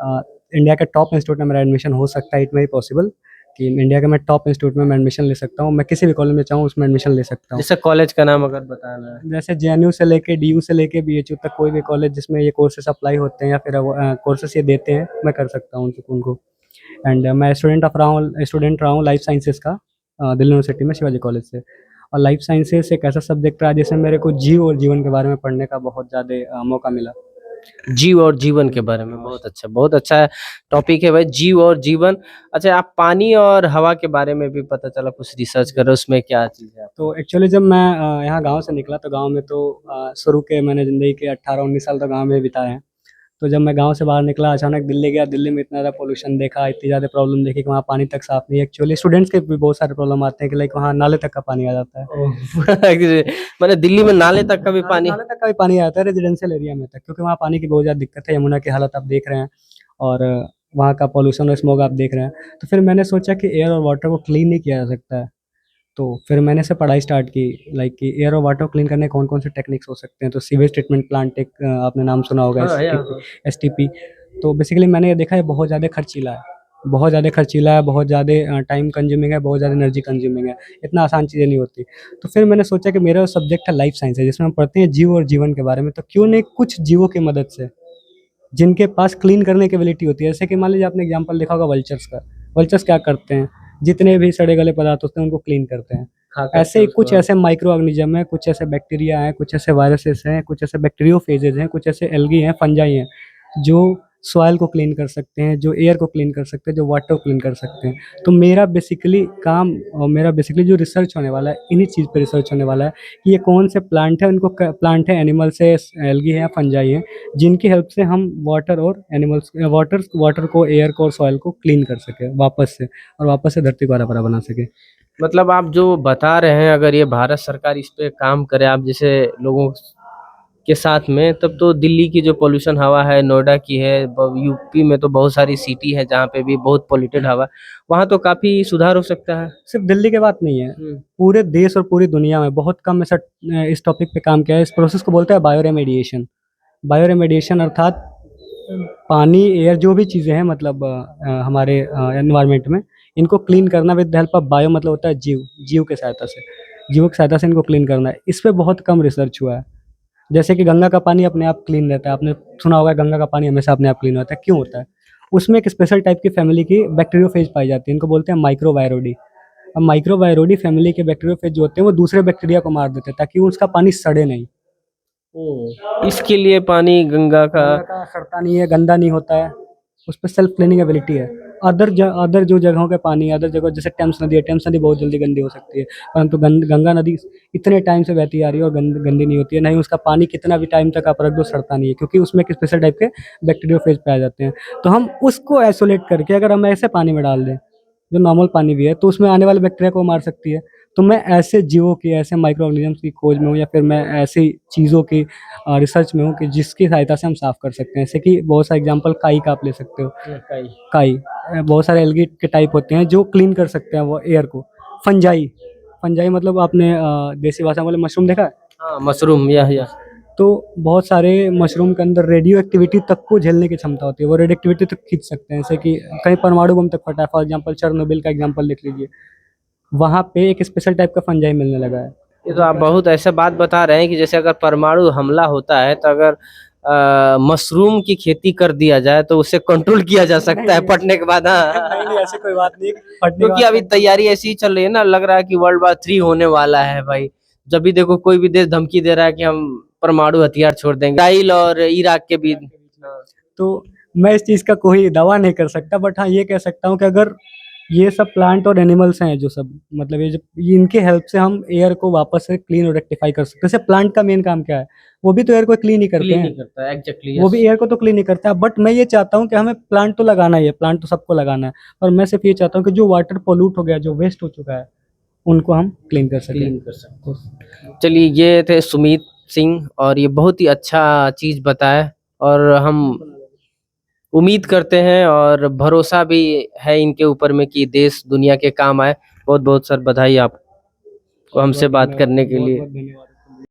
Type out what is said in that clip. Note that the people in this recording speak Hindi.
इंडिया के टॉप इंस्टीट्यूट में मेरा एडमिशन हो सकता है, इट मे बी पॉसिबल कि इंडिया के मैं टॉप इंस्टीट्यूट में मैं एडमिशन ले सकता हूँ। मैं किसी भी कॉलेज में चाहूँ उसमें एडमिशन ले सकता हूँ। जैसे कॉलेज का नाम अगर बताना है। जैसे जेएनयू से लेके डीयू से लेके बीएचयू तक कोई भी कॉलेज जिसमें ये कोर्सेज अप्लाई होते हैं या फिर कोर्सेज ये देते हैं, मैं कर सकता हूँ उनको। एंड मैं स्टूडेंट रहा हूँ लाइफ साइंसेज का, दिल्ली यूनिवर्सिटी में शिवाजी कॉलेज से। और लाइफ साइंसेज एक ऐसा सब्जेक्ट रहा जिसमें मेरे को जीव और जीवन के बारे में पढ़ने का बहुत ज़्यादा मौका मिला। जीव और जीवन के बारे में बहुत अच्छा टॉपिक है भाई, जीव और जीवन। अच्छा, आप पानी और हवा के बारे में भी पता चला कुछ रिसर्च कर रहे हो, उसमें क्या चीज़ है? तो एक्चुअली जब मैं यहाँ गांव से निकला तो गांव में तो शुरू के मैंने ज़िंदगी के 18-19 साल तो गांव में बिताए हैं। तो जब मैं गांव से बाहर निकला, अचानक दिल्ली गया, दिल्ली में इतना ज़्यादा पोल्यूशन देखा, इतनी ज़्यादा प्रॉब्लम देखी कि वहाँ पानी तक साफ नहीं है। एक्चुअली स्टूडेंट्स के भी बहुत सारे प्रॉब्लम आते हैं कि लाइक वहाँ नाले तक का पानी आ जाता है। मैंने दिल्ली में नाले तक का भी पानी। नाले तक का भी पानी आता है रेजिडेंशियल एरिया में तक, क्योंकि वहाँ पानी की बहुत ज़्यादा दिक्कत है। यमुना की हालत आप देख रहे हैं और वहाँ का पॉल्यूशन और स्मोग आप देख रहे हैं। तो फिर मैंने सोचा कि एयर और वाटर को क्लीन नहीं किया जा सकता है। तो फिर मैंने से पढ़ाई स्टार्ट की, लाइक कि एयर और वाटर क्लीन करने कौन कौन से टेक्निक्स हो सकते हैं। तो सीवेज ट्रीटमेंट प्लांट एक आपने नाम सुना होगा, हाँ यार। एसटीपी। तो बेसिकली मैंने ये देखा है बहुत ज़्यादा खर्चीला है, बहुत ज़्यादा खर्चीला है, बहुत ज़्यादा टाइम कंज्यूमिंग है, बहुत ज़्यादा एनर्जी कंज्यूमिंग है। इतना आसान चीज़ें नहीं होती। तो फिर मैंने सोचा कि मेरा सब्जेक्ट है लाइफ साइंस है, जिसमें हम पढ़ते हैं जीव और जीवन के बारे में। तो क्यों नहीं कुछ जीवों की मदद से, जिनके पास क्लीन करने की एबिलिटी होती है। जैसे कि मान लीजिए आपने एग्जांपल देखा होगा वल्चर्स का। वल्चर्स क्या करते हैं, जितने भी सड़े गले पदार्थ होते हैं उनको क्लीन करते हैं। ऐसे ही कुछ ऐसे माइक्रो ऑर्गेनिज्म है, कुछ ऐसे बैक्टीरिया हैं, कुछ ऐसे वायरसेस हैं, कुछ ऐसे बैक्टीरियोफेजेज हैं, कुछ ऐसे एल्गी हैं, फंजाई हैं, जो सॉइल को क्लीन कर सकते हैं, जो एयर को क्लीन कर सकते हैं, जो वाटर को क्लीन कर सकते हैं। तो मेरा बेसिकली काम और मेरा बेसिकली जो रिसर्च होने वाला है, इन्हीं चीज़ पे रिसर्च होने वाला है कि ये कौन से प्लांट है, उनको प्लांट है, एनिमल्स है, एल्गी है या फंजाई है, जिनकी हेल्प से हम वाटर और एनिमल्स वाटर को, एयर को और सॉइल को क्लीन कर सके वापस से, और वापस से धरती को हरा भरा बना सके। मतलब आप जो बता रहे हैं, अगर ये भारत सरकार इस पे काम करे आप जैसे लोगों के साथ में, तब तो दिल्ली की जो पोल्यूशन हवा है, नोएडा की है, यूपी में तो बहुत सारी सिटी है जहाँ पे भी बहुत पोल्यूटेड हवा, वहाँ तो काफी सुधार हो सकता है। सिर्फ दिल्ली की बात नहीं है, पूरे देश और पूरी दुनिया में बहुत कम ऐसा इस टॉपिक पे काम किया है। इस प्रोसेस को बोलते हैं बायो रेमेडिएशन। बायो रेमेडिएशन अर्थात पानी, एयर, जो भी चीज़ें हैं मतलब हमारे एनवायरनमेंट में, इनको क्लीन करना with the help of bio, मतलब होता है जीव, जीव के सहायता से, जीवों की सहायता से इनको क्लीन करना है। इस पे बहुत कम रिसर्च हुआ है। जैसे कि गंगा का पानी अपने आप क्लीन रहता है, आपने सुना होगा गंगा का पानी हमेशा अपने आप क्लीन होता है। क्यों होता है? उसमें एक स्पेशल टाइप की फैमिली की बैक्टीरियोफेज पाई जाती है, इनको बोलते हैं माइक्रोवायरोडी। अब माइक्रोवायरोडी फैमिली के बैक्टीरियोफेज जो होते हैं वो दूसरे बैक्टीरिया को मार देते हैं ताकि उसका पानी सड़े नहीं। इसके लिए पानी गंगा का गंगा का सड़ता नहीं है, गंदा नहीं होता है, उस पर सेल्फ क्लीनिंग एबिलिटी है। अदर जो जगहों के पानी, अदर जगह जैसे टेम्स नदी है, टेम्स नदी बहुत जल्दी गंदी हो सकती है, परंतु गंगा नदी इतने टाइम से बहती आ रही है और गंदी नहीं होती है। नहीं, उसका पानी कितना भी टाइम तक आप रख दो सड़ता नहीं है, क्योंकि उसमें एक स्पेशल टाइप के बैक्टीरियोफेज पाए जाते हैं। तो हम उसको आइसोलेट करके अगर हम ऐसे पानी में डाल दें जो नॉर्मल पानी भी है, तो उसमें आने वाले बैक्टीरिया को मार सकती है। तो मैं ऐसे जीवों की, ऐसे माइक्रो ऑर्गेनिजम्स की खोज में हूँ, या फिर मैं ऐसी चीज़ों की रिसर्च में हूँ कि जिसकी सहायता से हम साफ़ कर सकते हैं। जैसे कि बहुत सारे एग्जांपल काई का आप ले सकते हो। काई बहुत सारे एल्गी के टाइप होते हैं जो क्लीन कर सकते हैं वो एयर को। फंजाई, फंजाई मतलब आपने देसी भाषा में बोले मशरूम देखा है? हाँ, मशरूम या तो बहुत सारे मशरूम के अंदर रेडियो एक्टिविटी तक को झेलने की क्षमता होती है, वो रेडियो एक्टिविटी तक खींच सकते हैं। जैसे कि कहीं परमाणु बम तक फटा है, फॉर एग्जाम्पल चेरनोबिल का एग्जाम्पल देख लीजिए, वहाँ पे एक स्पेशल टाइप का फंजाई मिलने लगा है। ये तो आप बहुत ऐसा बात बता रहे हैं कि जैसे अगर परमाणु हमला होता है तो अगर मशरूम की खेती कर दिया जाए तो उसे कंट्रोल किया जा सकता है फटने के बाद। हाँ, नहीं, ऐसी कोई बात नहीं, फटने के क्योंकि बाद अभी तैयारी ऐसी ही चल रही है ना, लग रहा है कि वर्ल्ड वॉर 3 होने वाला है भाई। जब भी देखो कोई भी देश धमकी दे रहा है कि हम परमाणु हथियार छोड़ देंगे, इसराइल और इराक के बीच। तो मैं इस चीज़ का कोई दावा नहीं कर सकता, बट हाँ ये कह सकता हूँ कि अगर ये सब प्लांट और एनिमल्स हैं जो सब, मतलब ये जो इनके हेल्प से हम एयर को वापस से क्लीन और रेक्टिफाई कर सकते हैं। जैसे प्लांट का मेन काम क्या है, वो भी तो एयर को क्लीन ही करते क्लीन हैं, नहीं करता है एग्जैक्टली। वो भी एयर को तो क्लीन ही करता है। बट मैं ये चाहता हूँ कि हमें प्लांट तो लगाना ही है, प्लांट तो सबको लगाना है, और मैं सिर्फ ये चाहता हूँ कि जो वाटर पोल्यूट हो गया, जो वेस्ट हो चुका है, उनको हम क्लीन कर क्लीन सकें। कर सकते हैं। चलिए, ये थे सुमित सिंह और ये बहुत ही अच्छा चीज बताया, और हम उम्मीद करते हैं और भरोसा भी है इनके ऊपर में कि देश दुनिया के काम आए। बहुत बहुत सर बधाई आपको हमसे बात करने के लिए। बहुत धन्यवाद।